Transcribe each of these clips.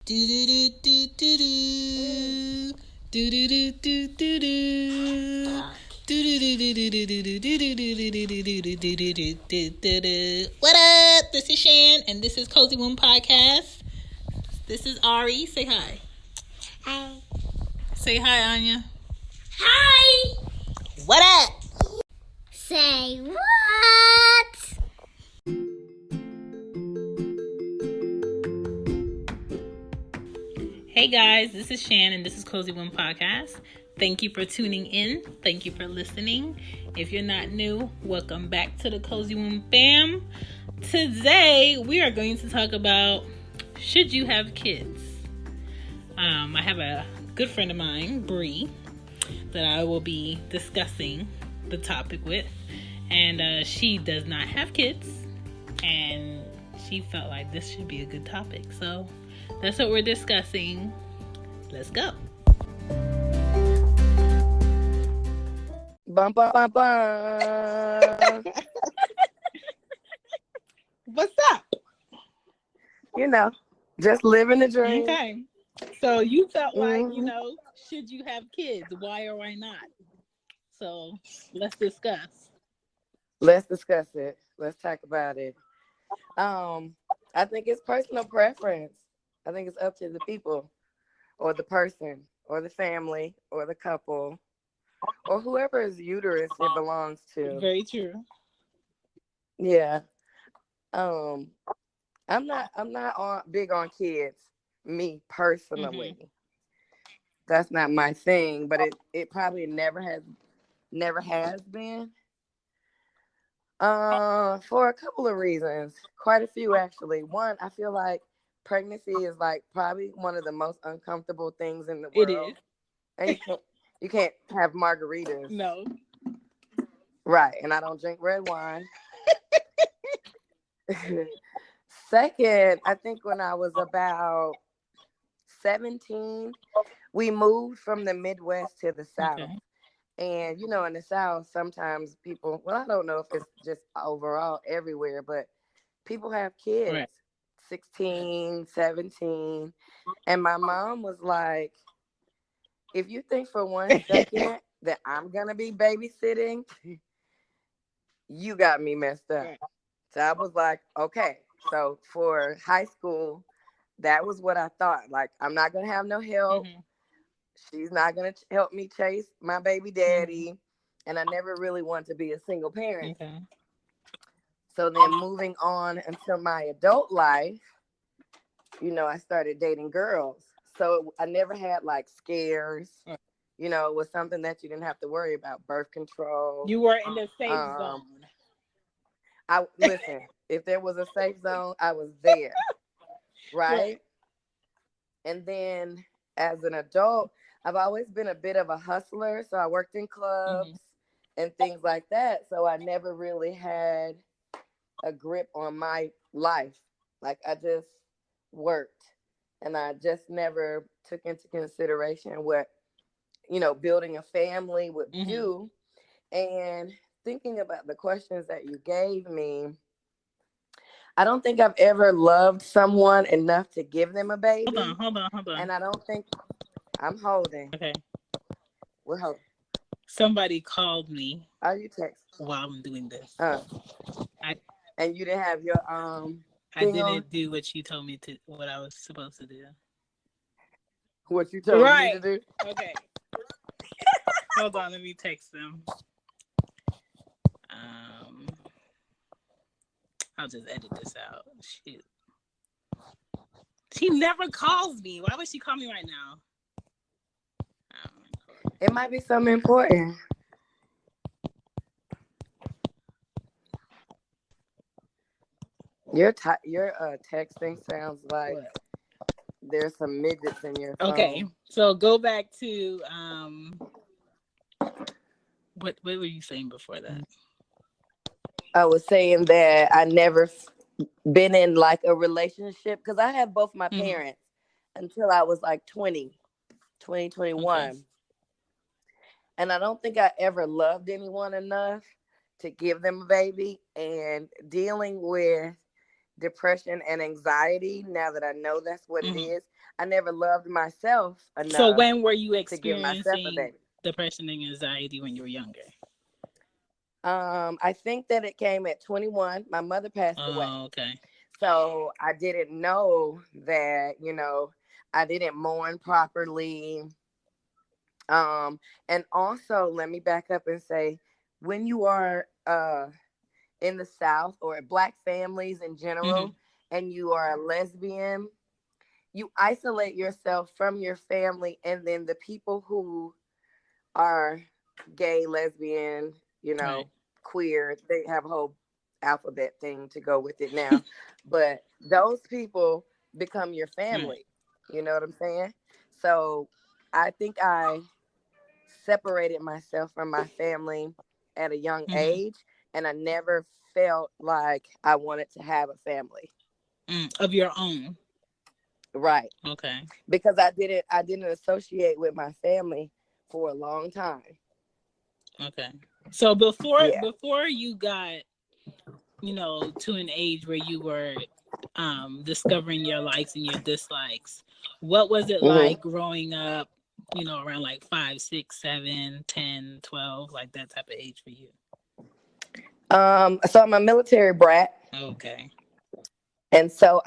Do do do do do do. Do do do do do do. What up? This is Shan, and this is Cozy Womb Podcast. This is Ari. Say hi. Hi. Say hi, Anya. Hi. What up? Say what? Hey guys, this is Shan, and this is Cozy Womb Podcast. Thank you for tuning in. Thank you for listening. If you're not new, welcome back to the Cozy Womb fam. Today, we are going to talk about, should you have kids? I have a good friend of mine, Bree, that I will be discussing the topic with. And she does not have kids. And she felt like this should be a good topic. So that's what we're discussing. Let's go. Bum, bum, bum, bum. What's up? You know, just living the dream. Okay. So you felt like, Mhm. should you have kids? Why or why not? So let's discuss. Let's discuss it. Let's talk about it. I think it's personal preference. I think it's up to the people or the person or the family or the couple or whoever's uterus it belongs to. Very true. Yeah. I'm not big on kids, me personally. That's not my thing, but it probably never has been. For a couple of reasons, quite a few actually. One, I feel like pregnancy is like probably one of the most uncomfortable things in the world. It is. And you can't have margaritas. No. Right, and I don't drink red wine. Second, I think when I was about 17, we moved from the Midwest to the South. Okay. And, in the South, sometimes people, well, I don't know if it's just overall everywhere, but people have kids, Right. 16, 17. And my mom was like, if you think for one second that I'm going to be babysitting, you got me messed up. Right. So I was like, okay. So for high school, that was what I thought. Like, I'm not going to have no help. She's not going to help me chase my baby daddy. And I never really wanted to be a single parent. Okay. So then moving on until my adult life, I started dating girls. So I never had like scares. It was something that you didn't have to worry about. Birth control. You were in the safe zone. Listen, if there was a safe zone, I was there. Right? And then as an adult, I've always been a bit of a hustler. So I worked in clubs and things like that. So I never really had a grip on my life. Like I just worked and I just never took into consideration what, building a family would do. And thinking about the questions that you gave me, I don't think I've ever loved someone enough to give them a baby. Hold on. And I don't think I'm holding. Okay. We're holding. Somebody called me. Are you texting? While I'm doing this. And you didn't have your I didn't do what you told me to, what I was supposed to do. What you told me to do? Okay. Hold on, let me text them. I'll just edit this out. Shoot. She never calls me. Why would she call me right now? It might be something important. Your texting sounds like there's some midgets in your phone. Okay, so go back to what were you saying before that? I was saying that I never been in like a relationship because I had both my parents until I was like 20, 21. Okay. And I don't think I ever loved anyone enough to give them a baby. And dealing with depression and anxiety, now that I know that's what it is, I never loved myself So enough when were you to give myself a experiencing baby. depression and anxiety when you were younger? I think that it came at 21. My mother passed away. Oh, okay. So I didn't know that, I didn't mourn properly. And also let me back up and say, when you are in the South or Black families in Mm-hmm. general, and you are a lesbian, you isolate yourself from your family, and then the people who are gay, lesbian, Right. queer, they have a whole alphabet thing to go with it now. But those people become your Right. family. You know what I'm saying? So I think I separated myself from my family at a young Mm-hmm. age, and I never felt like I wanted to have a family. Of your own. Right. Okay. Because I didn't associate with my family for a long time. Okay. So Yeah. before you got, to an age where you were discovering your likes and your dislikes, what was it hmm like growing up, around like 5, 6, 7, 10, 12, like that type of age for you? So I'm a military brat. Okay. And so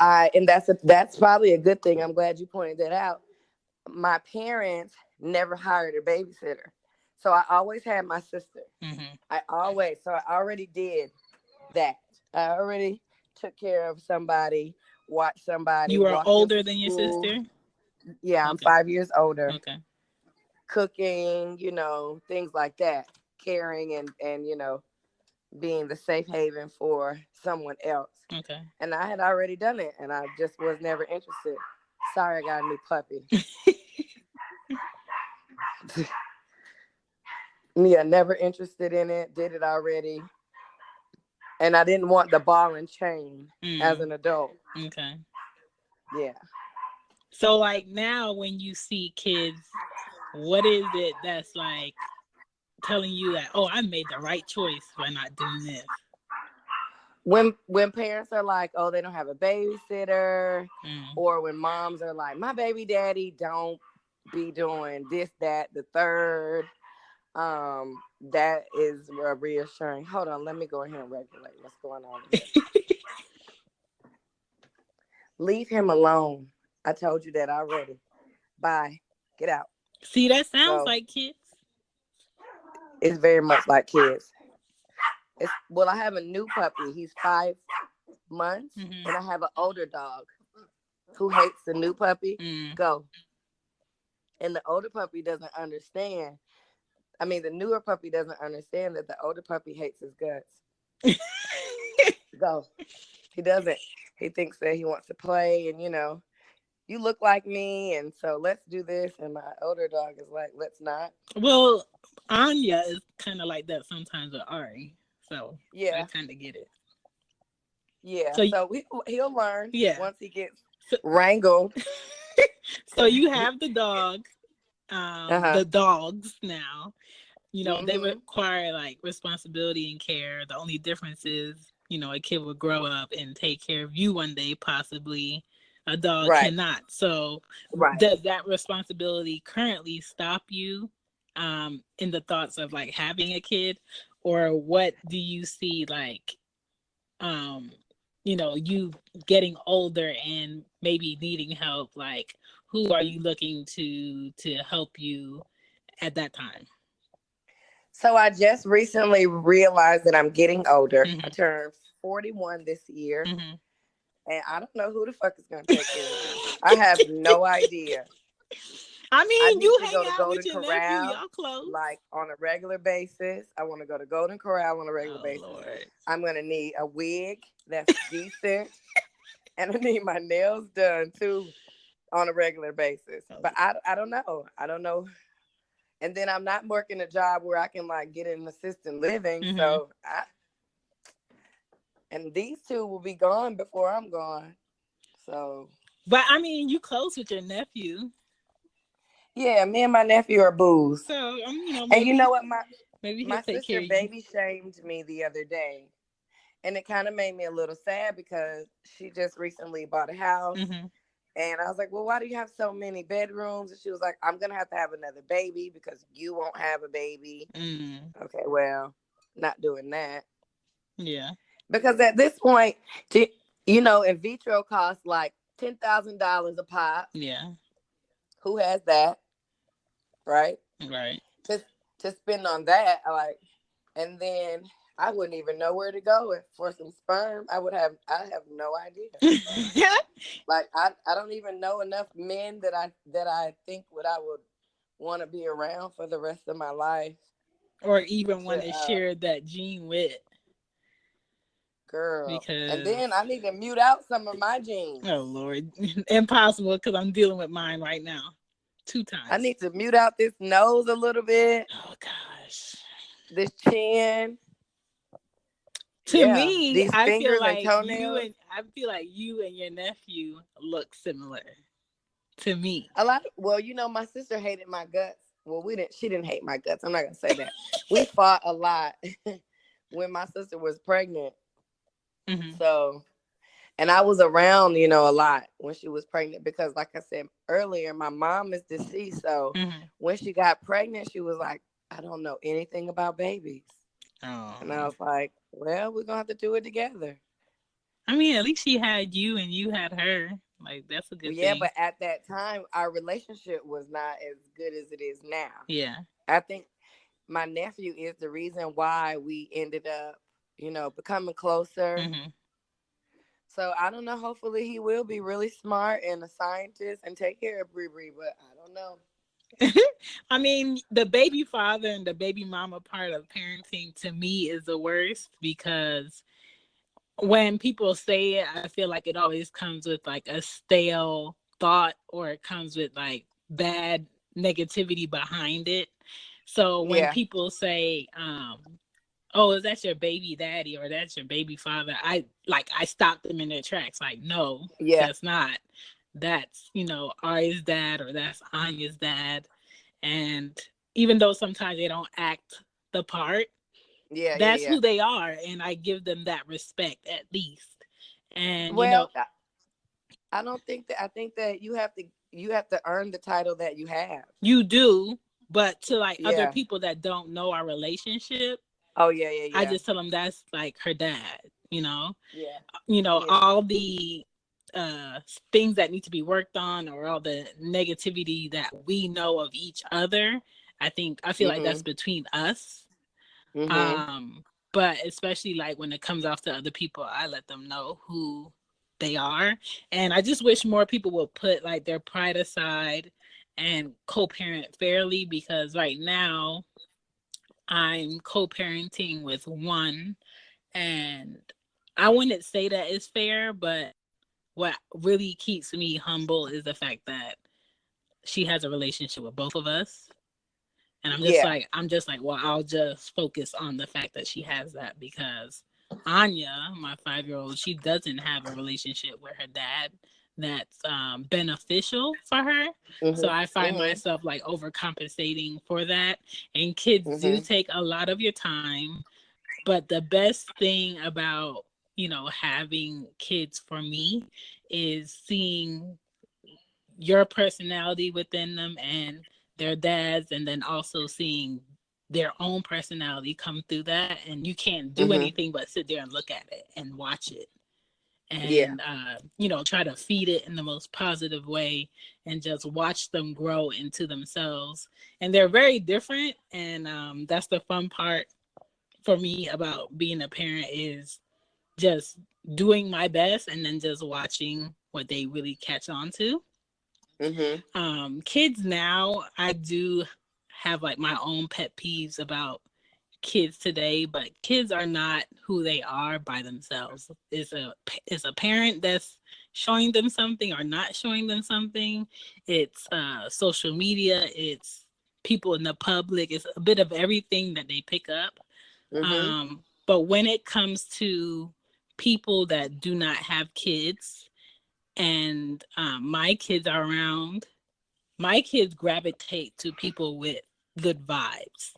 that's probably a good thing. I'm glad you pointed that out. My parents never hired a babysitter. So I always had my sister. Mm-hmm. So I already did that. I already took care of somebody, watched somebody, You are walked them older to than your school. sister? Yeah, I'm Okay. 5 years older. Okay. Cooking, things like that. Caring and being the safe haven for someone else. Okay. And I had already done it, and I just was never interested. Sorry, I got a new puppy. Yeah, never interested in it. Did it already, and I didn't want the ball and chain as an adult. Okay. Yeah. So like now when you see kids, what is it that's like telling you that, oh, I made the right choice by not doing this? When parents are like, oh, they don't have a babysitter, Mm. or when moms are like, my baby daddy don't be doing this, that, the third. That is reassuring. Hold on, let me go ahead and regulate what's going on here. Leave him alone. I told you that already. Bye. Get out. See, that sounds Go. like kids. It's very much like kids. I have a new puppy. He's 5 months, Mm-hmm. and I have an older dog who hates the new puppy. Go. And the older puppy doesn't understand. I mean, the newer puppy doesn't understand that the older puppy hates his guts. Go. He doesn't. He thinks that he wants to play, and you look like me, and so let's do this. And my older dog is like, let's not. Well, Anya is kind of like that sometimes with Ari, so I Yeah. kind of get it. Yeah. So So he'll learn yeah. once he gets wrangled. So you have the dog, Uh-huh. the dogs now. They Mm-hmm. require like responsibility and care. The only difference is, a kid will grow up and take care of you one day, possibly. A dog Right. cannot. So Right. does that responsibility currently stop you in the thoughts of like having a kid? Or what do you see like you getting older and maybe needing help? Like who are you looking to help you at that time? So I just recently realized that I'm getting older. Mm-hmm. I turned 41 this year. Mm-hmm. And I don't know who the fuck is going to take care of me. I have no idea. I mean, you need to hang go to out with Golden your nephew, Corral y'all close. like on a regular basis. I want to go to Golden Corral on a regular basis. Lord. I'm going to need a wig that's decent. And I need my nails done too on a regular basis. But I don't know. I don't know. And then I'm not working a job where I can like get an assisted living. Mm-hmm. So and these two will be gone before I'm gone. So, but I mean, you close with your nephew. Yeah, me and my nephew are booze. So, maybe, and you know what? Maybe my sister baby shamed me the other day. And it kind of made me a little sad because she just recently bought a house. Mm-hmm. And I was like, well, why do you have so many bedrooms? And she was like, I'm going to have another baby because you won't have a baby. Okay, well, not doing that. Yeah. Because at this point, in vitro costs like $10,000 a pop. Yeah. Who has that? Right? Right. To spend on that, and then I wouldn't even know where to go for some sperm. I have no idea. Like I don't even know enough men that I think I would want to be around for the rest of my life. Or even want to share that gene with. Girl. Because... And then I need to mute out some of my genes. Oh, Lord. Impossible, because I'm dealing with mine right now. 2 times. I need to mute out this nose a little bit. Oh, gosh. This chin. To me, these I fingers feel like and toenails. you and your nephew look similar. To me. Well, my sister hated my guts. Well, she didn't hate my guts. I'm not gonna say that. We fought a lot when my sister was pregnant. Mm-hmm. So, and I was around, a lot when she was pregnant because, like I said earlier, my mom is deceased. So when she got pregnant, she was like, I don't know anything about babies. Oh. And I was like, well, we're gonna have to do it together. I mean, at least she had you and you had her. Like, that's a good thing. Yeah, but at that time, our relationship was not as good as it is now. Yeah. I think my nephew is the reason why we ended up, becoming closer. Mm-hmm. So I don't know. Hopefully he will be really smart and a scientist and take care of Bree, but I don't know. I mean, the baby father and the baby mama part of parenting to me is the worst, because when people say it, I feel like it always comes with like a stale thought, or it comes with like bad negativity behind it. So when people say, oh, is that your baby daddy or that's your baby father, I stopped them in their tracks. Like, no, that's not. That's, Ari's dad, or that's Anya's dad. And even though sometimes they don't act the part, that's who they are, and I give them that respect at least. And I don't think that. I think that you have to earn the title that you have. You do, but to other people that don't know our relationship, I just tell them that's like her dad. All the things that need to be worked on, or all the negativity that we know of each other, I feel like that's between us. But especially like when it comes off to other people, I let them know who they are. And I just wish more people will put like their pride aside and co-parent fairly, because right now I'm co-parenting with one, and I wouldn't say that it's fair, but what really keeps me humble is the fact that she has a relationship with both of us. And I'm just like, well, I'll just focus on the fact that she has that, because Anya, my 5-year-old, she doesn't have a relationship with her dad that's beneficial for her. So I find myself like overcompensating for that. And kids do take a lot of your time. But the best thing about, having kids for me is seeing your personality within them and their dads, and then also seeing their own personality come through that. And you can't do anything but sit there and look at it and watch it, and try to feed it in the most positive way, and just watch them grow into themselves. And they're very different, and that's the fun part for me about being a parent, is just doing my best and then just watching what they really catch on to. Kids now, I do have like my own pet peeves about kids today, but kids are not who they are by themselves. It's a parent that's showing them something or not showing them something. It's social media, it's people in the public, it's a bit of everything that they pick up. But when it comes to people that do not have kids, and my kids are around, my kids gravitate to people with good vibes.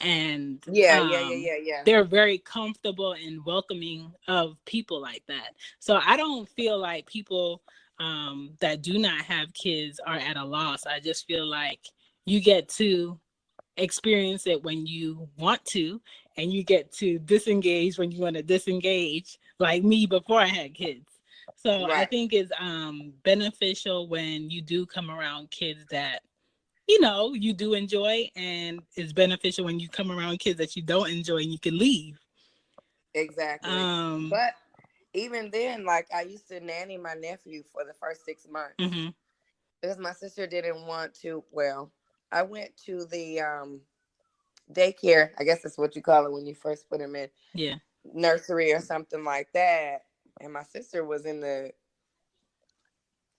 And they're very comfortable and welcoming of people like that. So I don't feel like people that do not have kids are at a loss. I just feel like you get to experience it when you want to, and you get to disengage when you want to disengage, like me before I had kids. So I Right. think it's beneficial when you do come around kids that you know you do enjoy, and it's beneficial when you come around kids that you don't enjoy and you can leave. Exactly. Um, But even then, like I used to nanny my nephew for the first 6 months mhm, because my sister didn't want to. Well, I went to the daycare. I guess that's what you call it when you first put him in yeah. nursery or something like that. And my sister was in the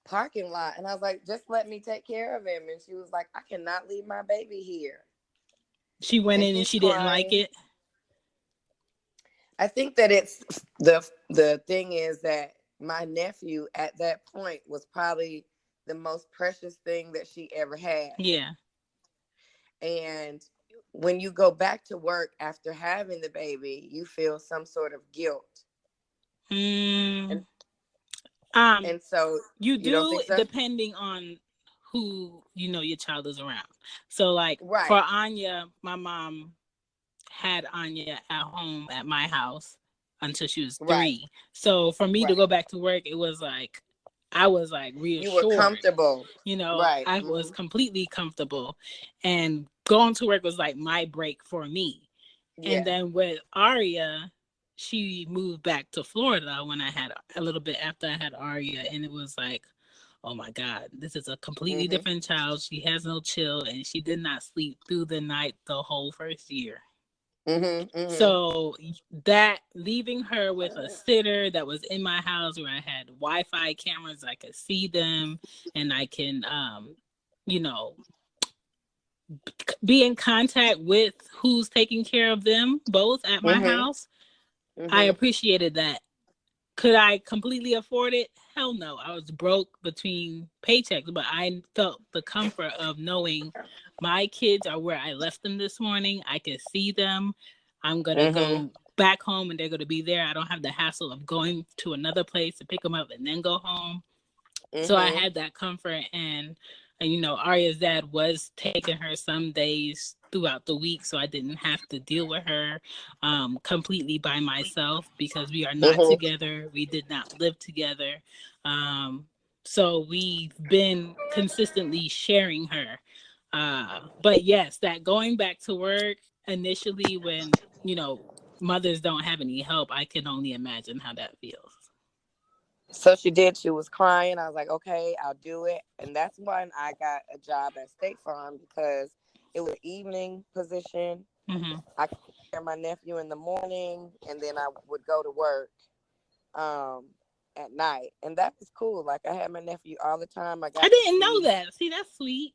parking lot, and I was like, "Just let me take care of him." And she was like, "I cannot leave my baby here." She went And in and she's she didn't like crying. it. I think that it's the thing is that my nephew at that point was probably the most precious thing that she ever had. Yeah. And when you go back to work after having the baby, you feel some sort of guilt. And Mm, um, and so you you don't do, think so? depending on who you know your child is around. So, like for Right. Anya, my mom had Anya at home at my house until she was Right. 3. So for me to Right. go back to work, it was like I was like You were reassured. comfortable. You know, Right. I was completely comfortable, and going to work was like my break for me. And Yeah. then with Aria, she moved back to Florida when I had a little bit after I had Aria, and it was like, oh my God, this is a completely Mhm. different child. She has no chill, and she did not sleep through the night the whole first year. Mhm. Mhm. So that leaving her with a sitter that was in my house where I had Wi-Fi cameras, I could see them, and I can, you know, be in contact with who's taking care of them both at my Mhm. house. I Mhm. appreciated that. Could I completely afford it? Hell no. I was broke between paychecks, but I felt the comfort of knowing my kids are where I left them this morning. I can see them. I'm going to Mhm. go back home and they're going to be there. I don't have the hassle of going to another place to pick them up and then go home. So I Mhm. had that comfort, and you know, Arya's dad was taking her some days throughout the week, so I didn't have to deal with her completely by myself because we are not Mhm. together. We did not live together. Um, so we've been consistently sharing her. But yes, that going back to work initially when, you know, mothers don't have any help, I can only imagine how that feels. So she did. She was crying. I was like, okay, I'll do it. And that's when I got a job at State Farm because it was an evening position. Hmm. I could take care of my nephew in the morning, and then I would go to work um, at night. And that was cool. Like I had my nephew all the time. I I got to didn't know see. that. See, that's sweet.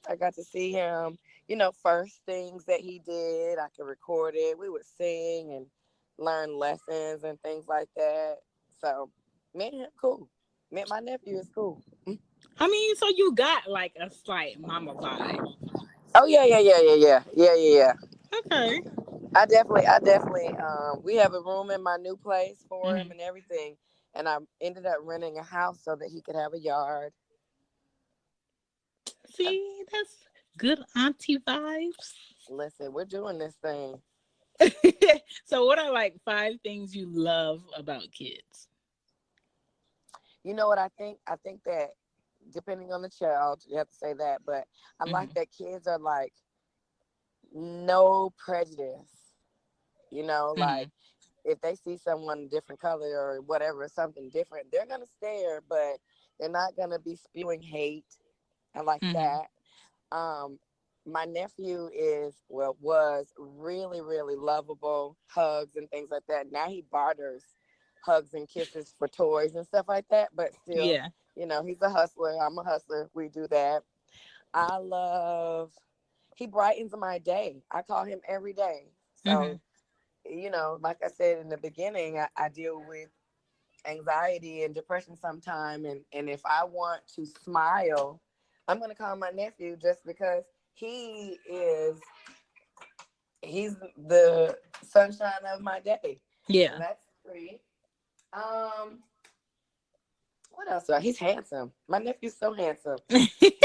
I got to see him. First things that he did. I could record it. We would sing and learn lessons and things like that. So, man, cool. Man, my nephew is cool. I mean, so you got like a slight mama vibe. Oh yeah, yeah, yeah, yeah, yeah, yeah, yeah, yeah. Okay. I definitely. We have a room in my new place for him Hmm. and everything, and I ended up renting a house so that he could have a yard. See, that's good auntie vibes. Listen, we're doing this thing. So, what are like 5 things you love about kids? You know what I think? I think that depending on the child, you have to say that, but I like Hmm. that kids are like no prejudice. Like Hmm. if they see someone different color or whatever, something different, they're gonna stare, but they're not gonna be spewing hate. I like Hmm. that. Um, my nephew was really, really lovable, hugs and things like that. Now he barters hugs and kisses for toys and stuff like that, but still, Yeah. he's a hustler. I'm a hustler. We do that. I love, he brightens my day. I call him every day. Hmm. So, like I said in the beginning, I deal with anxiety and depression sometime, and if I want to smile, I'm gonna call my nephew just because he's the sunshine of my day. So Yeah. that's three. Um What else? He's handsome. My nephew's so handsome. He-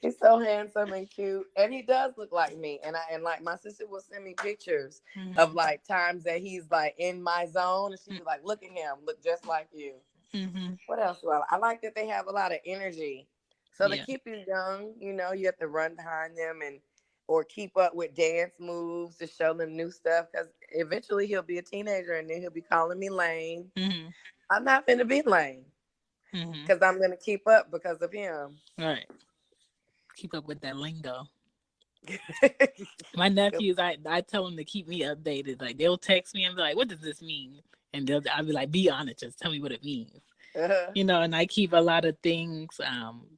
He's so handsome and cute, and he does look like me. And like my sister will send me pictures of Mm-hmm. like times that he's like in my zone, and she'd be like, "Look at him, look just like you." Mm-hmm. What else? Well, I like that they have a lot of energy. So to Yeah. keep you young, you have to run behind them and or keep up with dance moves to show them new stuff. Because eventually he'll be a teenager, and then he'll be calling me lame. Mm-hmm. I'm not gonna be lame Mm-hmm. because I'm gonna keep up because of him. All right. Keep up with that lingo. My nephews, I tell them to keep me updated. Like they'll text me and be like, "What does this mean?" And I'll be like, "Be honest, just tell me what it means." Uh-huh. And I keep a lot of things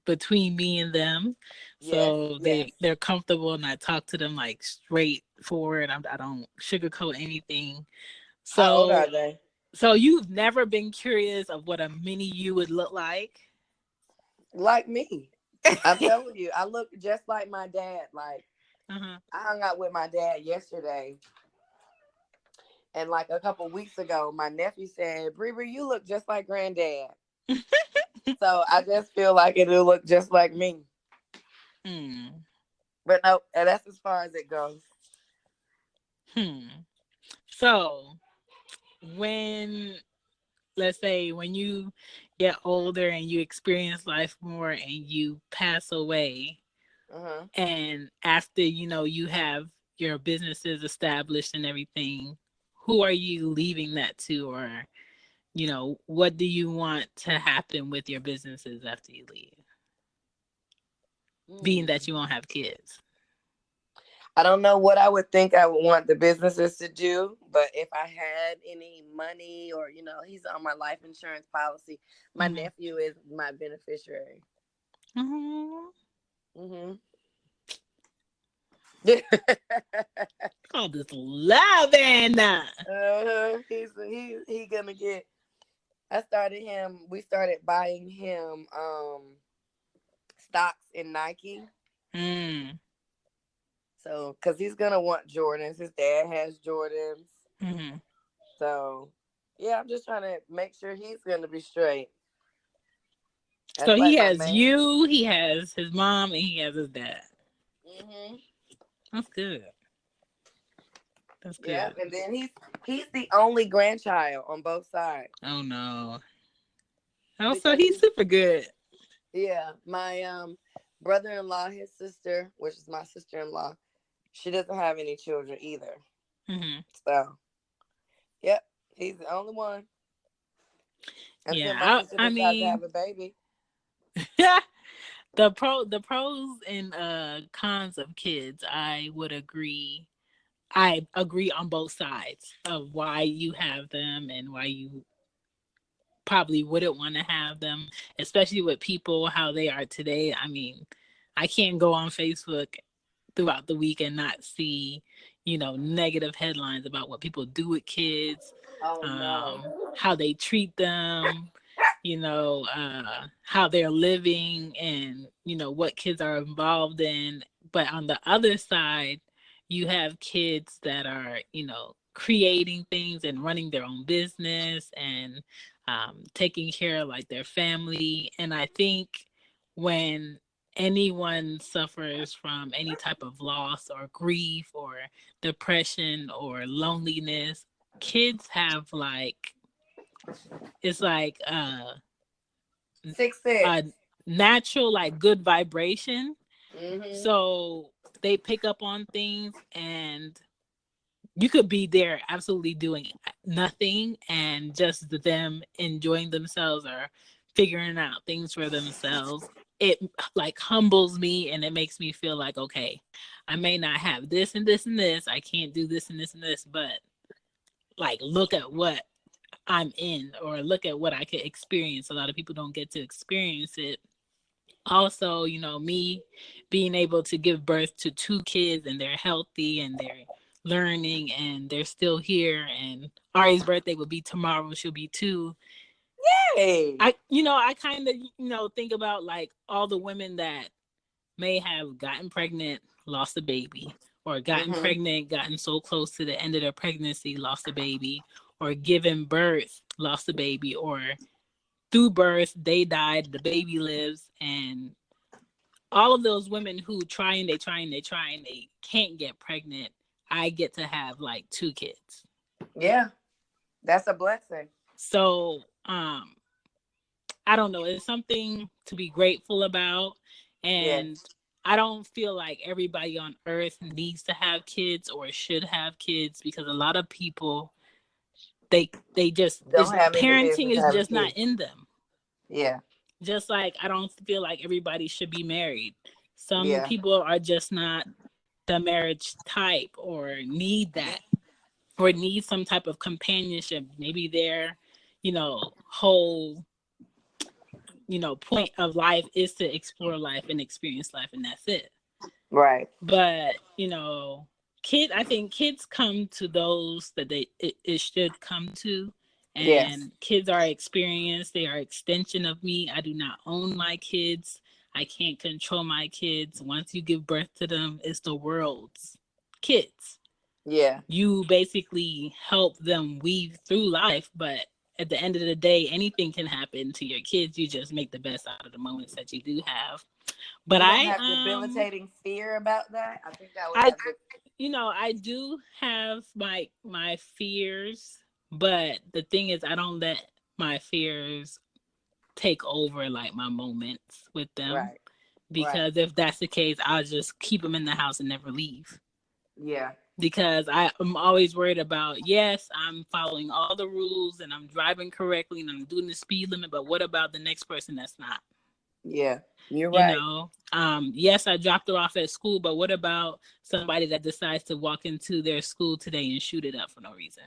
between me and them, Yes, so yes. they're comfortable, and I talk to them like straightforward. I don't sugarcoat anything. How old So are they? so you've never been curious of what a mini you would look like? Like me. I'm telling you, I look just like my dad. Like Uh-huh. I hung out with my dad yesterday, and like a couple weeks ago, my nephew said, "Bree, you look just like granddad." So I just feel like it'll look just like me. Hmm. But no, and that's as far as it goes. Hmm. So when let's say when you get older and you experience life more and you pass away, Uh-huh. and after you have your businesses established and everything, who are you leaving that to? Or what do you want to happen with your businesses after you leave, being that Hmm. you won't have kids? I don't know what I would think I would want the businesses to do, but if I had any money or, he's on my life insurance policy, my Mm-hmm. nephew is my beneficiary. Mm-hmm. Hmm. Call this loving. He gonna get. I started him. We started buying him stocks in Nike. Mm. So, cause he's gonna want Jordans. His dad has Jordans. Mm-hmm. So, yeah, I'm just trying to make sure he's gonna be straight. So That's he like my has main. you, he has his mom, and he has his dad. Hmm. That's good. That's Yeah, good. and then he's the only grandchild on both sides Oh no. Also, because he's super good. yeah, my brother-in-law, his sister, which is my sister-in-law, she doesn't have any children either. Hmm. So, yep, he's the only one until Yeah, my sister I decides to mean, have a baby. the pros and cons of kids, I would agree. I agree on both sides of why you have them and why you probably wouldn't want to have them, especially with people how they are today. I mean, I can't go on Facebook throughout the week and not see, negative headlines about what people do with kids, Oh no. how they treat them, how they're living, and what kids are involved in. But on the other side, you have kids that are creating things and running their own business and taking care of like their family. And I think when anyone suffers from any type of loss or grief or depression or loneliness, kids have like it's like Six six. a natural like good vibration. Mm-hmm. So they pick up on things, and you could be there absolutely doing nothing and just them enjoying themselves or figuring out things for themselves. It like humbles me, and it makes me feel like, okay, I may not have this and this and this, I can't do this and this and this, but like look at what I'm in, or look at what I could experience. A lot of people don't get to experience it. Also, me being able to give birth to two kids, and they're healthy and they're learning and they're still here, and Ari's birthday will be tomorrow, she'll be 2. Hey. I kind of think about like all the women that may have gotten pregnant, lost a baby, or gotten Mm-hmm. pregnant, gotten so close to the end of their pregnancy, lost a baby, or given birth, lost a baby, or through birth, they died, the baby lives, and all of those women who try and they can't get pregnant, I get to have like 2 kids. Yeah, that's a blessing. So, I don't know. It's something to be grateful about. And Yes. I don't feel like everybody on earth needs to have kids or should have kids, because a lot of people, they just, Don't have any parenting business is having just not kids. in them. Yeah. Just like I don't feel like everybody should be married. Some Yeah. people are just not the marriage type, or need that, or need some type of companionship. Maybe their, whole, point of life is to explore life and experience life, and that's it. Right. But, I think kids come to those that it should come to. And Yes. kids are experience. They are extension of me. I do not own my kids. I can't control my kids. Once you give birth to them, it's the world's kids. Yeah. You basically help them weave through life, but at the end of the day, anything can happen to your kids. You just make the best out of the moments that you do have. But you don't have debilitating fear about that. I think that would have I do have my fears, but the thing is, I don't let my fears take over like my moments with them. Right. Because if that's the case, I'll just keep them in the house and never leave. Yeah. Because I'm always worried about, yes, I'm following all the rules and I'm driving correctly and I'm doing the speed limit, but what about the next person that's not? Yeah, you're right. Yes, I dropped her off at school, but what about somebody that decides to walk into their school today and shoot it up for no reason?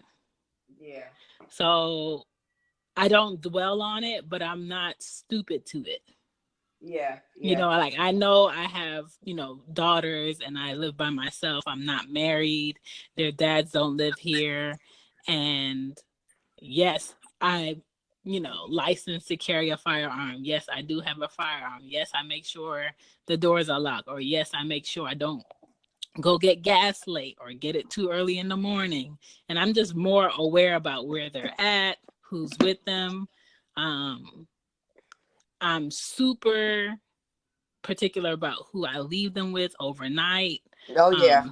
Yeah. So I don't dwell on it, but I'm not stupid to it. Yeah. I know I have, daughters and I live by myself. I'm not married. Their dads don't live here. And yes, I, licensed to carry a firearm. Yes, I do have a firearm. Yes, I make sure the doors are locked. Or yes, I make sure I don't go get gas late or get it too early in the morning. And I'm just more aware about where they're at, who's with them. I'm super particular about who I leave them with overnight. Oh yeah.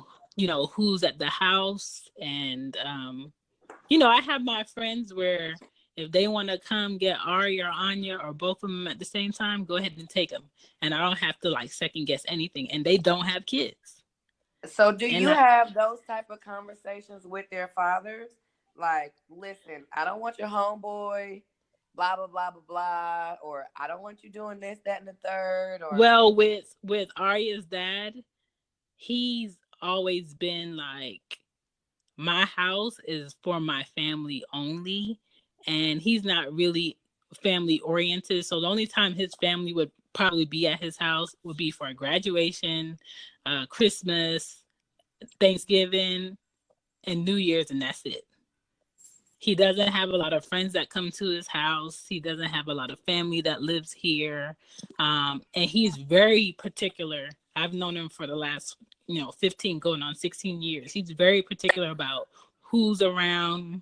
Who's at the house. And I have my friends where if they want to come get Ari or Anya or both of them at the same time, go ahead and take them. And I don't have to second guess anything. And they don't have kids. So do you have those type of conversations with their fathers? Like, listen, I don't want your homeboy, blah, blah, blah, blah, blah. Or I don't want you doing this, that, and the third. Or well, with Arya's dad, he's always been like, my house is for my family only. And he's not really family oriented. So the only time his family would probably be at his house would be for a graduation, Christmas, Thanksgiving, and New Year's, and that's it. He doesn't have a lot of friends that come to his house. He doesn't have a lot of family that lives here. And he's very particular. I've known him for the last, 15 going on 16 years. He's very particular about who's around,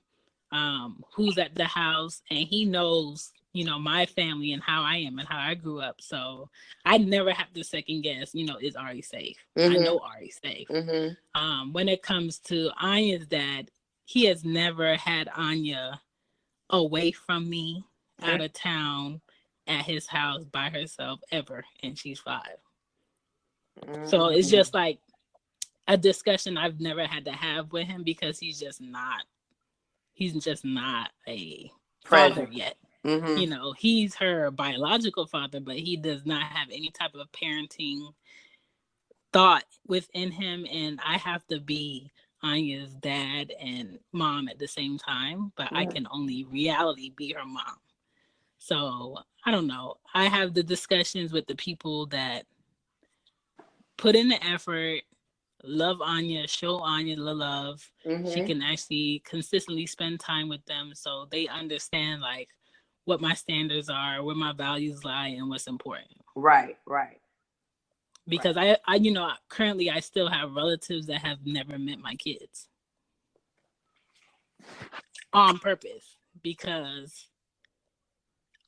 who's at the house, and he knows, my family and how I am and how I grew up. So I never have to second guess, is Ari safe? Mm-hmm. I know Ari's safe. Mm-hmm. When it comes to Anya's dad, he has never had Anya away from me, out of town, at his house by herself ever, and she's 5. Mm-hmm. So it's just like a discussion I've never had to have with him, because he's just not a father yet. Mm-hmm. He's her biological father, but he does not have any type of parenting thought within him, and I have to be Anya's dad and mom at the same time, but I can only reality be her mom. So I don't know. I have the discussions with the people that put in the effort, love Anya, show Anya the love. Mm-hmm. She can actually consistently spend time with them, so they understand what my standards are, where my values lie, and what's important. Right. Because I currently I still have relatives that have never met my kids on purpose, because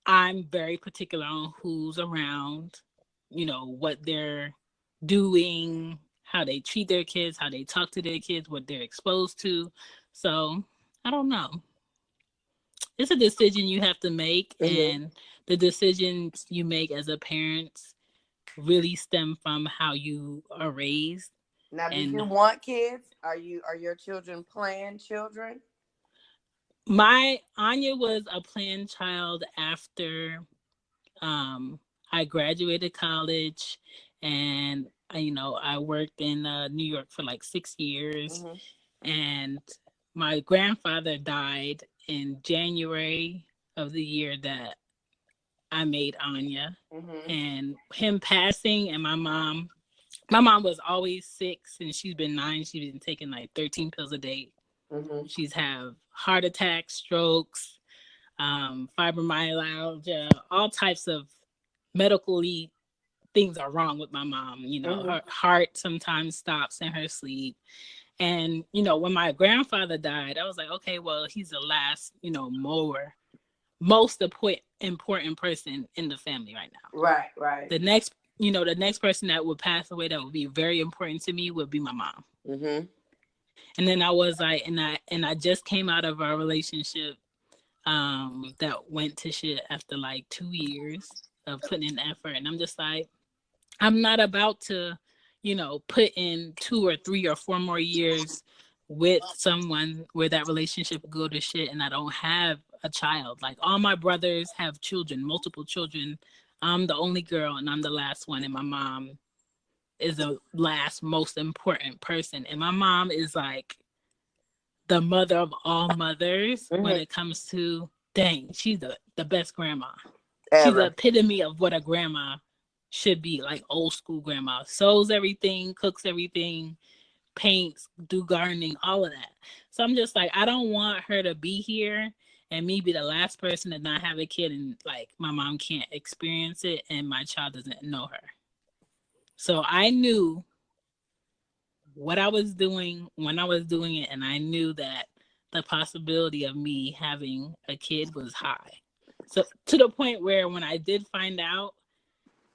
I'm very particular on who's around, what they're doing, how they treat their kids, how they talk to their kids, what they're exposed to. So I don't know. It's a decision you have to make, and the decisions you make as a parent really stem from how you are raised. Now, do you want kids? Are your children planned children? My Anya was a planned child after I graduated college, and I worked in New York for like 6 years, and my grandfather died in January of the year that I made Anya, and him passing, and my mom was always sick since she's been 9. She's been taking like 13 pills a day. She's have heart attacks, strokes, fibromyalgia, all types of medically things are wrong with my mom. Her heart sometimes stops in her sleep. And, when my grandfather died, I was like, okay, well, he's the last, most important person in the family right now. Right. The next person that would pass away that would be very important to me would be my mom. And then I was like, and I just came out of a relationship that went to shit after like 2 years of putting in effort. And I'm just like, I'm not about to, put in 2 or 3 or 4 more years with someone where that relationship go to shit and I don't have a child. Like, all my brothers have children, multiple children. I'm the only girl and I'm the last one. And my mom is the last most important person. And my mom is like the mother of all mothers when it comes to, dang, she's the best grandma. Ever. She's the epitome of what a grandma should be, like old school grandma. Sews everything, cooks everything, paints, do gardening, all of that. So I'm just like, I don't want her to be here and me be the last person to not have a kid and like my mom can't experience it and my child doesn't know her. So I knew what I was doing when I was doing it, and I knew that the possibility of me having a kid was high. So to the point where when I did find out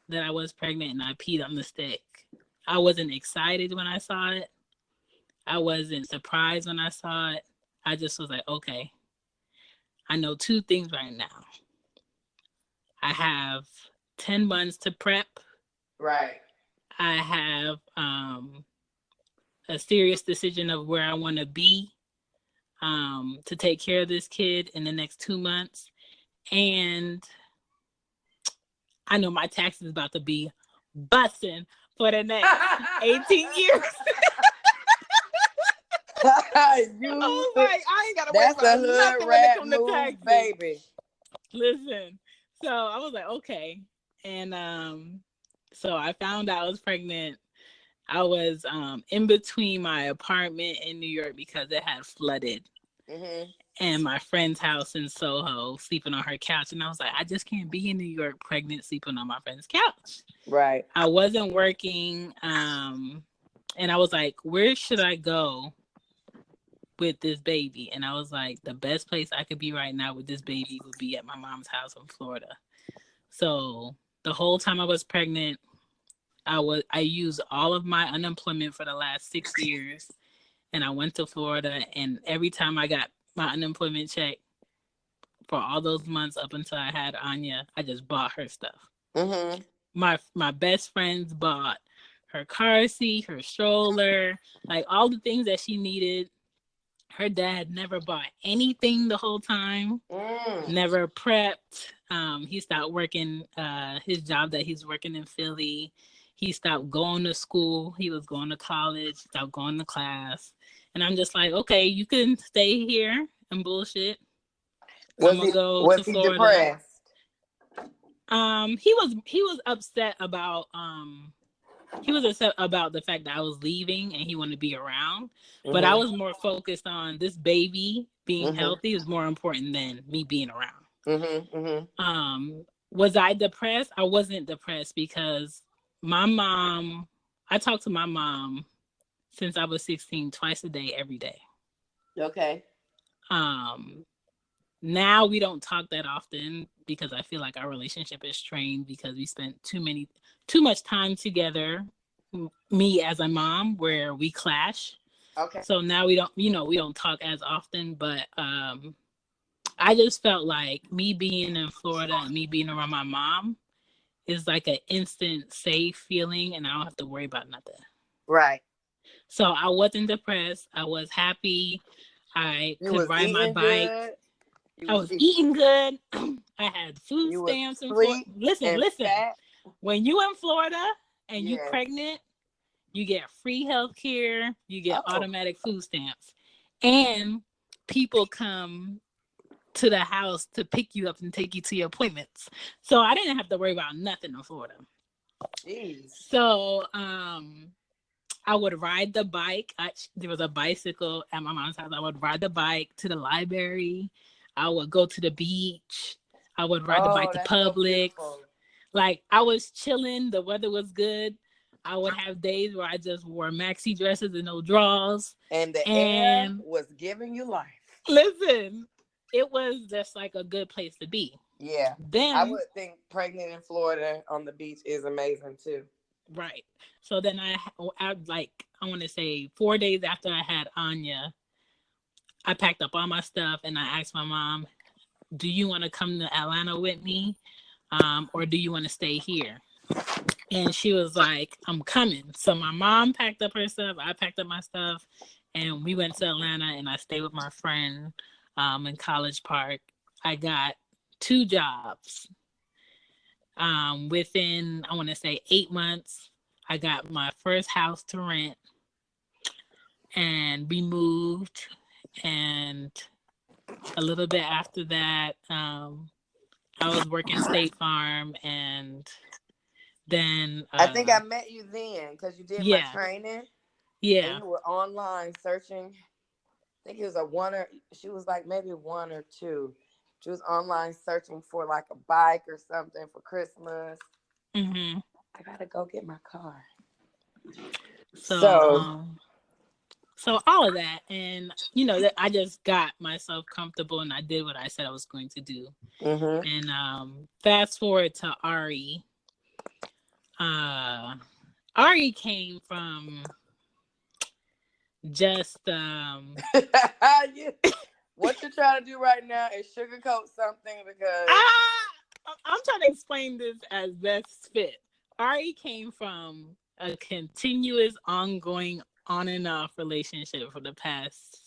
that I was pregnant and I peed on the stick, I wasn't excited when I saw it. I wasn't surprised when I saw it. I just was like, okay, I know 2 things right now. I have 10 months to prep. Right. I have a serious decision of where I want to be to take care of this kid in the next 2 months. And I know my taxes is about to be busting for the next 18 years. I ain't gotta wait for nothing when it comes to taxes, baby. Listen, so I was like, okay. And so I found out I was pregnant. I was in between my apartment in New York because it had flooded, and my friend's house in Soho, sleeping on her couch. And I was like, I just can't be in New York pregnant, sleeping on my friend's couch. Right. I wasn't working, and I was like, where should I go with this baby? And I was like, the best place I could be right now with this baby would be at my mom's house in Florida. So the whole time I was pregnant, I used all of my unemployment for the last 6 years, and I went to Florida, and every time I got my unemployment check for all those months up until I had Anya, I just bought her stuff. My best friends bought her car seat, her stroller, like all the things that she needed. Her dad never bought anything the whole time, never prepped. He stopped working his job that he's working in Philly. He stopped going to school. He was going to college, stopped going to class. And I'm just like, okay, you can stay here and bullshit. Was he depressed? He was upset about the fact that I was leaving and he wanted to be around. But I was more focused on this baby being healthy is more important than me being around. Was I depressed? I wasn't depressed because my mom, I talked to my mom since I was 16, twice a day, every day. Okay. now we don't talk that often because I feel like our relationship is strained because we spent too much time together. Me as a mom, where we clash. Okay. So now we don't talk as often. But I just felt like me being in Florida and me being around my mom is like an instant safe feeling, and I don't have to worry about nothing. Right. So I wasn't depressed. I was happy. I You could was ride my eating bike. good. I was eating good. I had food You was stamps in Florida. sleep Listen. and fat. When you in Florida and you Yes. pregnant, you get free health care. You get Oh. automatic food stamps. And people come to the house to pick you up and take you to your appointments. So I didn't have to worry about nothing in Florida. Jeez. So I would ride the bike. There was a bicycle at my mom's house. I would ride the bike to the library. I would go to the beach. I would ride the bike to Publix. So like I was chilling. The weather was good. I would have days where I just wore maxi dresses and no drawers. And the air was giving you life. Listen, it was just like a good place to be. Yeah. Then I would think pregnant in Florida on the beach is amazing too. Right. So then I want to say 4 days after I had Anya, I packed up all my stuff and I asked my mom, do you want to come to Atlanta with me? Or do you want to stay here? And she was like, I'm coming. So my mom packed up her stuff. I packed up my stuff and we went to Atlanta and I stayed with my friend in College Park. I got 2 jobs. Within, I want to say 8 months, I got my first house to rent and we moved. And a little bit after that, I was working State Farm, and then I think I met you then because you did my training. Yeah. And you were online searching. I think it was she was like maybe 1 or 2. She was online searching for like a bike or something for Christmas. Mm-hmm. I gotta go get my car. So all of that, and I just got myself comfortable, and I did what I said I was going to do. Mm-hmm. And fast forward to Ari. Ari came from just What you're trying to do right now is sugarcoat something because I'm trying to explain this as best fit. Ari came from a continuous, ongoing, on and off relationship for the past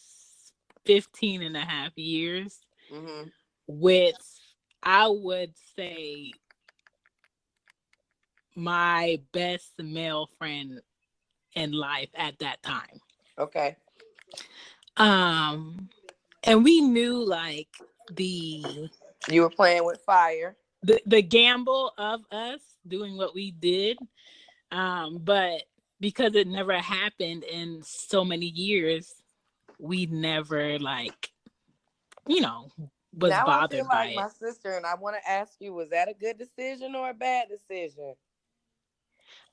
15 and a half years with, I would say, my best male friend in life at that time. Okay. And we knew like you were playing with fire. The gamble of us doing what we did. But because it never happened in so many years, we never was now bothered I feel by like it. My sister, and I want to ask you, was that a good decision or a bad decision?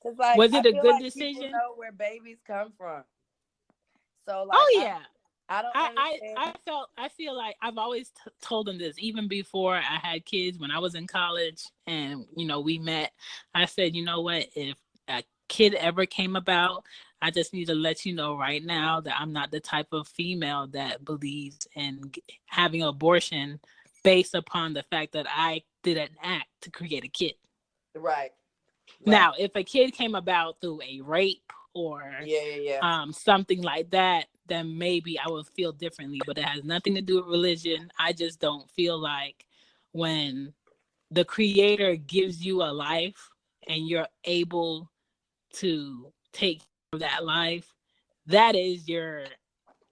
Because was it a good decision? People know where babies come from. So I don't understand. I feel like I've always told them this, even before I had kids, when I was in college and, we met, I said, you know what, if a kid ever came about, I just need to let you know right now that I'm not the type of female that believes in having an abortion based upon the fact that I did an act to create a kid. Right. Now, if a kid came about through a rape or something like that, then maybe I would feel differently. But it has nothing to do with religion. I just don't feel like when the Creator gives you a life and you're able to take care of that life, that is your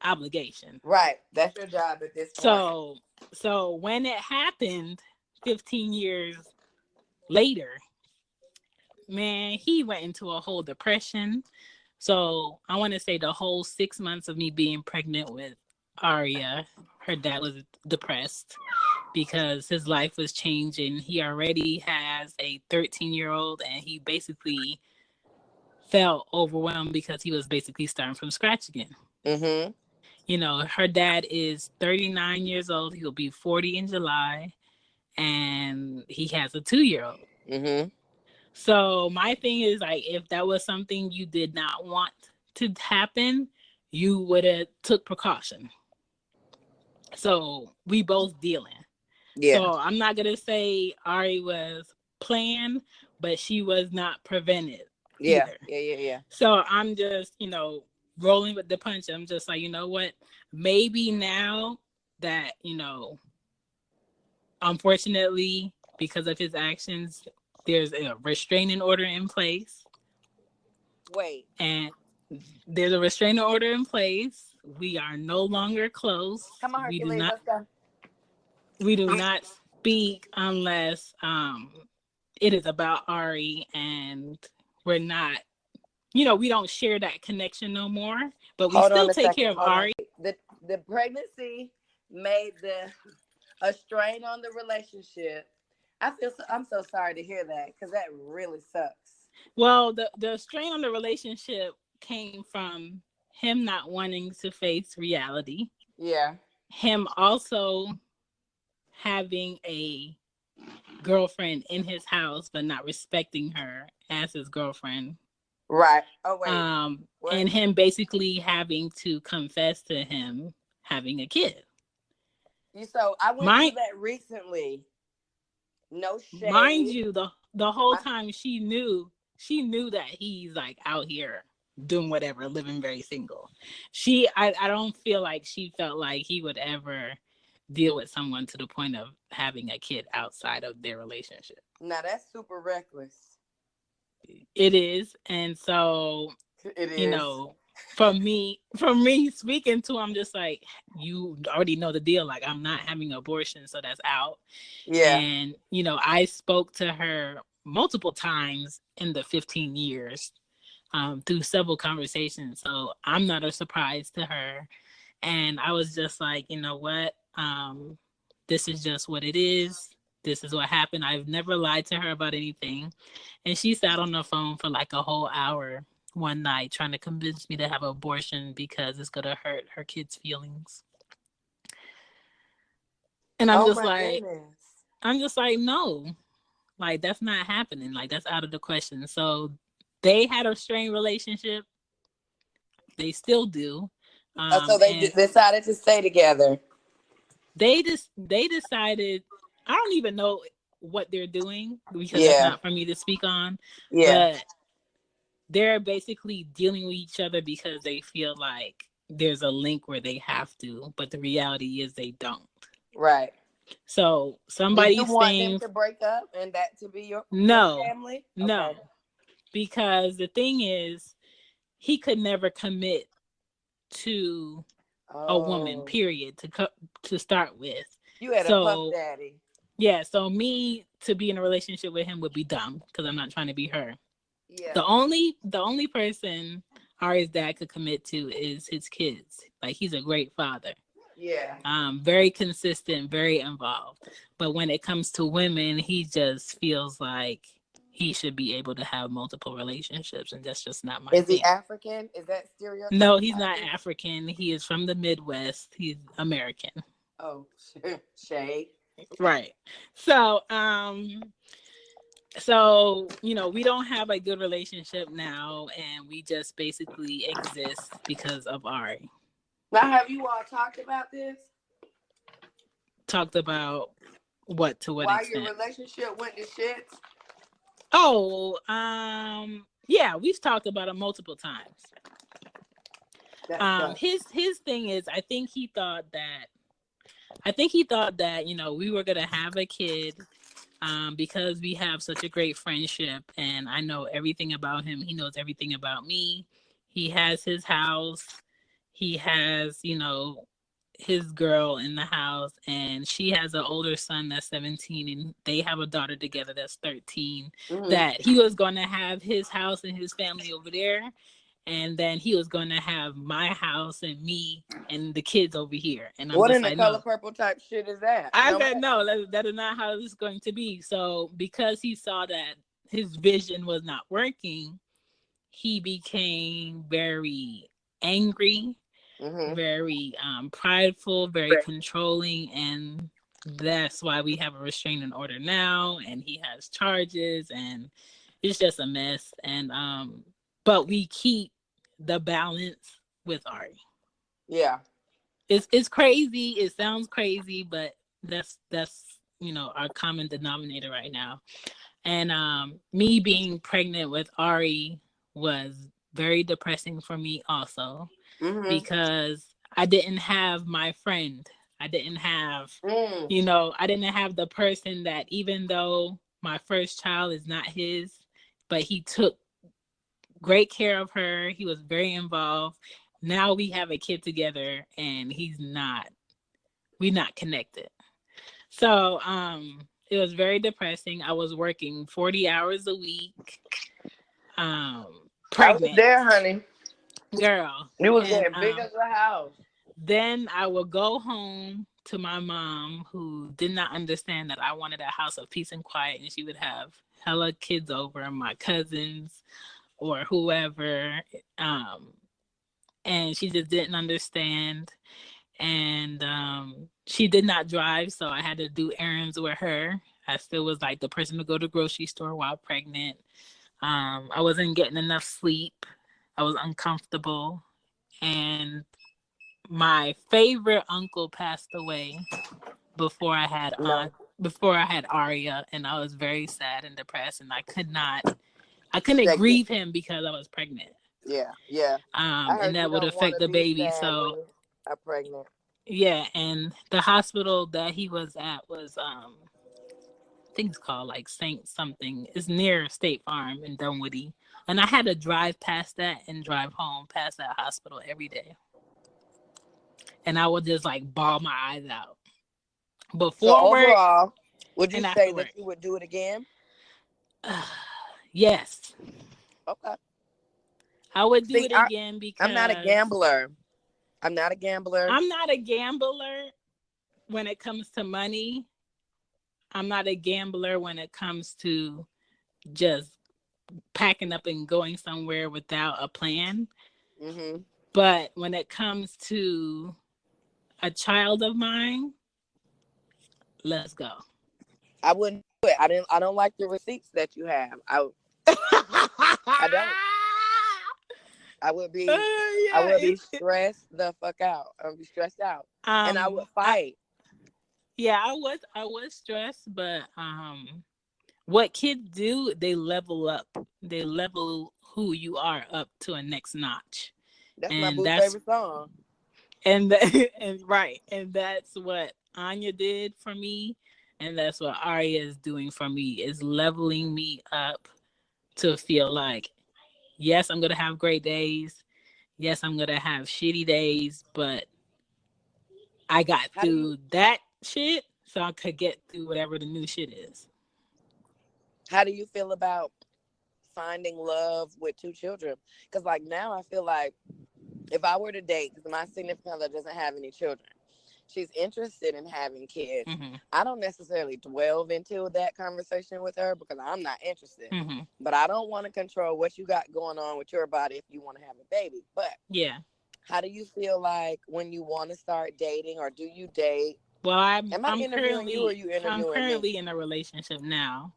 obligation. Right. That's your job at this point. So when it happened 15 years later, man, he went into a whole depression. So I want to say the whole 6 months of me being pregnant with Aria, her dad was depressed because his life was changing. He already has a 13-year-old and he basically felt overwhelmed because he was basically starting from scratch again. Mm-hmm. you know, her dad is 39 years old. He'll be 40 in July, and he has a 2-year-old. Mm-hmm. So my thing is, like, if that was something you did not want to happen, you would have took precaution. So we both dealing. Yeah. So I'm not gonna say Ari was planned, but she was not prevented Yeah. either. Yeah. So I'm just, you know, rolling with the punch. I'm just like, you know what? Maybe now that, you know, unfortunately, because of his actions, there's a restraining order in place. Wait. And there's a restraining order in place. We are no longer close. Come on, Hercules, let's go. We do not speak unless it is about Ari, and we're not, you know, we don't share that connection no more, but we still take care of Ari. The pregnancy made a strain on the relationship. I'm so sorry to hear that, because that really sucks. Well, the strain on the relationship came from him not wanting to face reality. Yeah. Him also having a girlfriend in his house, but not respecting her as his girlfriend. Right. Oh, wait. And him basically having to confess to him having a kid. So I went through that recently. No shade. Mind you, the whole time she knew that he's like out here doing whatever, living very single. I don't feel like she felt like he would ever deal with someone to the point of having a kid outside of their relationship. Now that's super reckless. It is. And so, you know, from me speaking to him, just like, you already know the deal. Like, I'm not having an abortion, so that's out. Yeah. And, you know, I spoke to her multiple times in the 15 years through several conversations. So I'm not a surprise to her. And I was just like, you know what? This is just what it is. This is what happened. I've never lied to her about anything. And she sat on the phone for like a whole hour one night trying to convince me to have an abortion because it's going to hurt her kids' feelings. And I'm just like, no, like, that's not happening. Like, that's out of the question. So they had a strained relationship. They still do. So they decided to stay together. They decided, I don't even know what they're doing because that's not for me to speak on. Yeah. But they're basically dealing with each other because they feel like there's a link where they have to, but the reality is they don't. Right. So somebody's saying, want them to break up and that to be your family? No. Okay. Because the thing is, he could never commit to a woman, period, to start with. You had a puff daddy. Yeah, so me to be in a relationship with him would be dumb because I'm not trying to be her. Yeah. The only person Ari's dad could commit to is his kids. Like, he's a great father. Yeah. Very consistent, very involved. But when it comes to women, he just feels like he should be able to have multiple relationships, and that's just not my thing. Is he African? Is that stereotype? No, he's not African. He is from the Midwest. He's American. Oh, shade. Right. So, you know, we don't have a good relationship now, and we just basically exist because of Ari. Now, have you all talked about this? Talked about what, to what extent? Why your relationship went to shit? Oh, yeah, we've talked about it multiple times. His thing is, I think he thought that, you know, we were gonna have a kid, because we have such a great friendship, and I know everything about him. He knows everything about me. He has his house. He has, you know, his girl in the house, and she has an older son that's 17, and they have a daughter together that's 13. Mm-hmm. That he was going to have his house and his family over there, and then he was going to have my house and me and the kids over here. And I'm what just in the color purple type shit is that? I said, no, that is not how this is going to be. So because he saw that his vision was not working, he became very angry. very prideful, very controlling, and that's why we have a restraining order now, and he has charges, and it's just a mess. And but we keep the balance with Ari. Yeah. It's crazy. It sounds crazy, but that's our common denominator right now. And me being pregnant with Ari was very depressing for me also, because I didn't have my friend. I didn't have, I didn't have the person that, even though my first child is not his, but he took great care of her. He was very involved. Now we have a kid together and we're not connected. So, it was very depressing. I was working 40 hours a week. I was Pregnant. there, honey. Girl. You was And, getting big as a house. then I would go home to my mom, who did not understand that I wanted a house of peace and quiet, and she would have hella kids over, my cousins or whoever. And she just didn't understand. And she did not drive, so I had to do errands with her. I still was like the person to go to the grocery store while pregnant. I wasn't getting enough sleep. I was uncomfortable. And my favorite uncle passed away before I had Aria, and I was very sad and depressed, and I couldn't grieve him because I was pregnant. Yeah. And that would affect the baby. So I'm pregnant. Yeah, and the hospital that he was at was I think it's called like Saint something. It's near State Farm in Dunwoody. And I had to drive past that and drive home past that hospital every day. And I would just like bawl my eyes out. Before so overall, work, would you say that you would do it again? Yes. Okay. I would do it again because I'm not a gambler. I'm not a gambler when it comes to money. I'm not a gambler when it comes to just packing up and going somewhere without a plan. But when it comes to a child of mine, let's go. I wouldn't do it. I don't like the receipts that you have. I don't. I would be stressed the fuck out. I would be stressed out. And I would fight. I was stressed, but what kids do, they level up. They level who you are up to a next notch. That's my boo's favorite song. And right. And that's what Anya did for me. And that's what Aria is doing for me, is leveling me up to feel like, yes, I'm going to have great days. Yes, I'm going to have shitty days, but I got through that shit so I could get through whatever the new shit is. How do you feel about finding love with 2 children? Because like now I feel like if I were to date, because my significant other doesn't have any children, she's interested in having kids. I don't necessarily delve into that conversation with her because I'm not interested. But I don't want to control what you got going on with your body if you want to have a baby. But yeah, how do you feel like when you want to start dating, or do you date? Well, I'm interviewing you, or you interviewing me? I'm currently in a relationship now.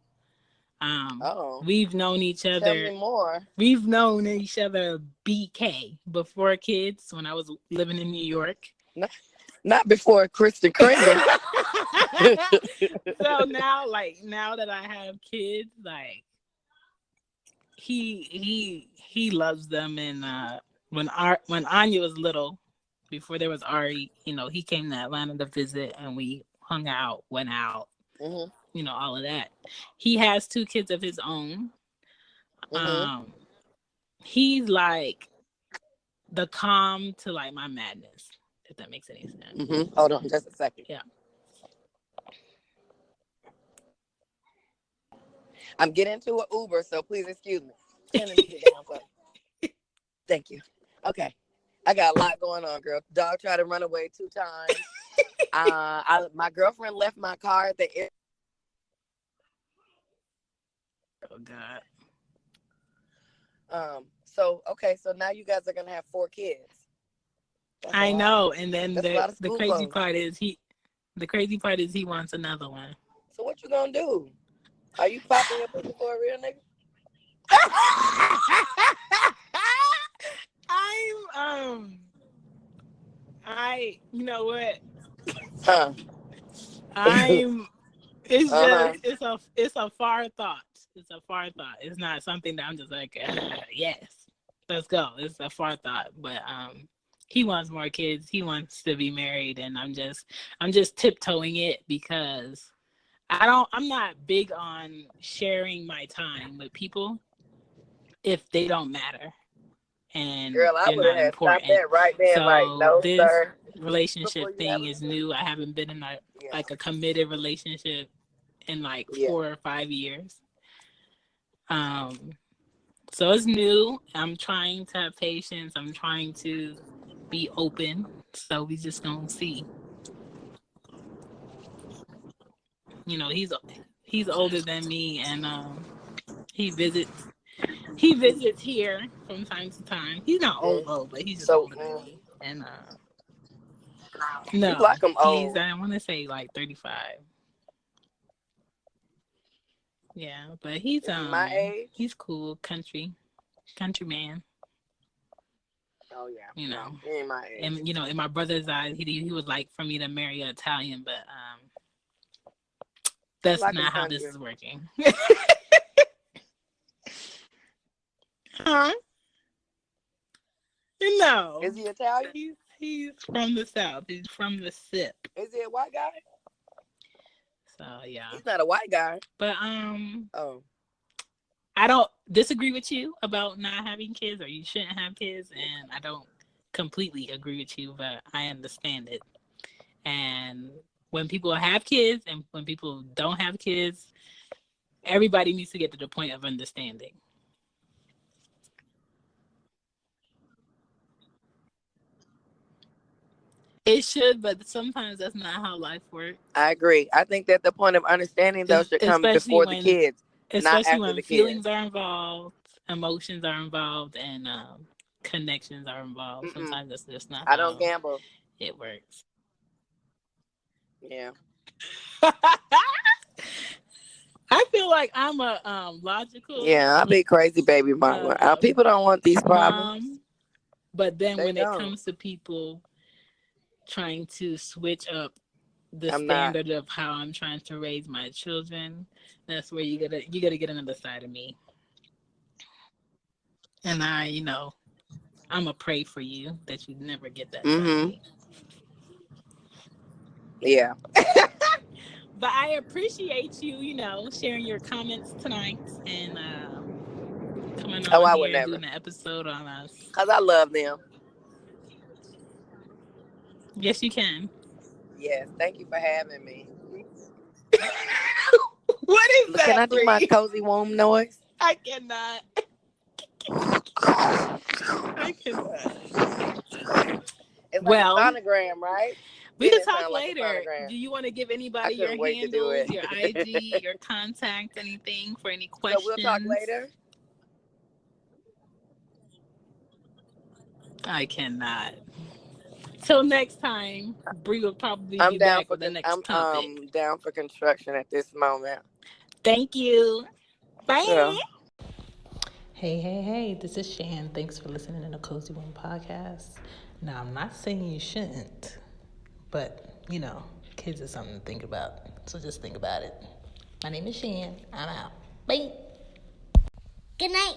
Oh, we've known each other. Tell me more. We've known each other BK before kids, when I was living in New York. Not before Kristen Kringle. So now that I have kids, like he loves them. And when Anya was little, before there was Ari, he came to Atlanta to visit, and we hung out, went out, all of that. He has 2 kids of his own. He's like the calm to like my madness, if that makes any sense. Hold on just a second. Yeah. I'm getting into an Uber, so please excuse me. Thank you. Okay. I got a lot going on, girl. Dog tried to run away 2 times. My girlfriend left my car at the airport. Oh God. So now you guys are gonna have 4 kids. That's I a lot. know. And then That's a lot of the school crazy clothes. part is he wants another one. So what you gonna do? Are you popping your pussy for a real nigga? You know what? Huh? It's Uh-huh. just it's a far thought. It's a far thought. It's not something that I'm just like, yes, let's go. It's a far thought, but he wants more kids. He wants to be married, and I'm just tiptoeing it because I'm not big on sharing my time with people if they don't matter and Girl, I they're would have not stopped important. that right there. So Like, no, this sir. Before relationship you thing have is new. I haven't been in a Yeah. committed relationship in like 4 or 5 years. So it's new. I'm trying to have patience. I'm trying to be open. So we just gonna see. You know, he's older than me, and he visits here from time to time. He's not old, but he's just older than me. And no, you like him old. I want to say like 35. Yeah, but he's my age. He's cool, country man. Oh yeah, you know, no, he ain't my age. And you know, in my brother's eyes, he would like for me to marry an Italian, but that's like not how this is working. Huh? No. Is he Italian? He's from the South. He's from the SIP. Is he a white guy? So yeah. He's not a white guy. But Oh. I don't disagree with you about not having kids or you shouldn't have kids, and I don't completely agree with you, but I understand it. And when people have kids and when people don't have kids, everybody needs to get to the point of understanding. It should, but sometimes that's not how life works. I agree. I think that the point of understanding, though, should come before the kids, not after when the feelings kids. are involved, emotions are involved, and connections are involved. Mm-mm. Sometimes that's just not. I don't gamble. It works. Yeah. I feel like I'm a logical. Yeah, I'll be crazy baby mama. People don't want these problems. But then when it comes to people trying to switch up the standard of how I'm trying to raise my children, that's where you gotta get another side of me. And I'm gonna pray for you that you never get that side of me. Yeah. But I appreciate you, sharing your comments tonight and coming on here and doing an episode on us. Because I love them. Yes, you can. Yes, thank you for having me. What is that? Can I do my cozy womb noise? I cannot. I cannot. It's like a sonogram, right? We can talk later. Do you want to give anybody your handles, your IG, your contact, anything for any questions? So we'll talk later. I cannot. Till next time, Bree will probably be back with the next topic. I'm down for construction at this moment. Thank you. Bye. Yeah. Hey, this is Shan. Thanks for listening to the Cozy Womb Podcast. Now, I'm not saying you shouldn't, but, kids is something to think about. So just think about it. My name is Shan. I'm out. Bye. Good night.